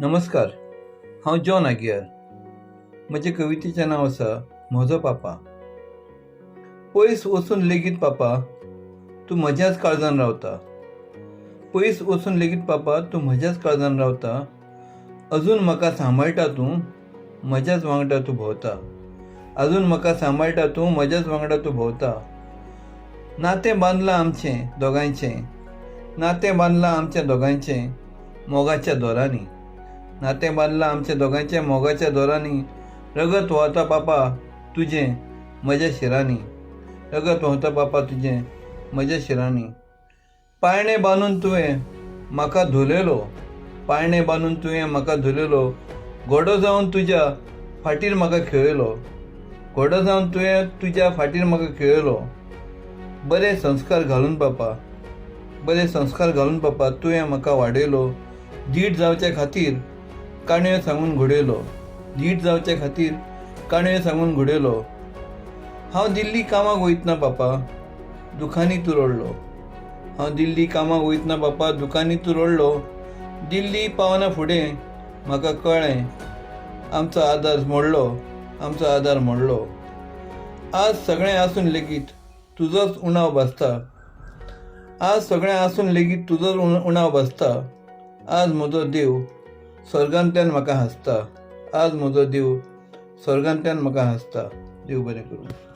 नमस्कार, हांव जॉन आगियार. म्हजे कवितेचें नांव आसा म्हजो पापा. पयस वचून लेगीत पापा तूं म्हज्याच काळजान रावता. पयस वचून लेगीत पापा तूं म्हज्याच काळजान रावता. अजून म्हाका सांबाळटा तूं, म्हज्याच वांगडा तूं भोंवता. अजून म्हाका सांबाळटा तूं, म्हज्याच वांगडा तूं भोंवता. नातें बांदलां आमचें दोगांयचें, नातें बांदलां आमच्या दोगांयचें मोगाच्या दोरांनी. नातें बांदलां आमच्या दोगांयचें मोगाच्या दोरांनी. रगत व्हांवता पापा तुजें म्हज्या शिरांनी. रगत व्हांवता पापा तुजें म्हज्या शिरांनी. पाळणें बांदून तुवें म्हाका धुलयलो, पाळणें बांदून तुवें म्हाका धुलयलो. घोडो जावन तुज्या फाटीर म्हाका खेळयलो, घोडो जावन तुवें तुज्या फाटीर म्हाका खेळयलो. बरे संस्कार घालून पापा, बरे संस्कार घालून पापा तुवें म्हाका वाडयलो. धीट जावचे खातीर काणयो सांगून घडयलो, धीट जावचे खातीर काणयो सांगून घडयलो. हांव दिल्ली कामाक वयतना पापा दुखांनी तूं रडलो, हांव दिल्ली कामाक वयतना पापा दुखांनी तूं रडलो. दिल्ली पावना फुडें म्हाका कळ्ळें आमचो आदार मोडलो, आमचो आदार मोडलो. आज सगळें आसून लेगीत तुजोच उणाव भासता, आज सगळें आसून लेगीत तुजोच उणाव भासता. आज म्हजो देव स्वर्गांतल्यान म्हाका हांसता, आज म्हजो देव स्वर्गांतल्यान म्हाका हांसता. देव बरें करूं.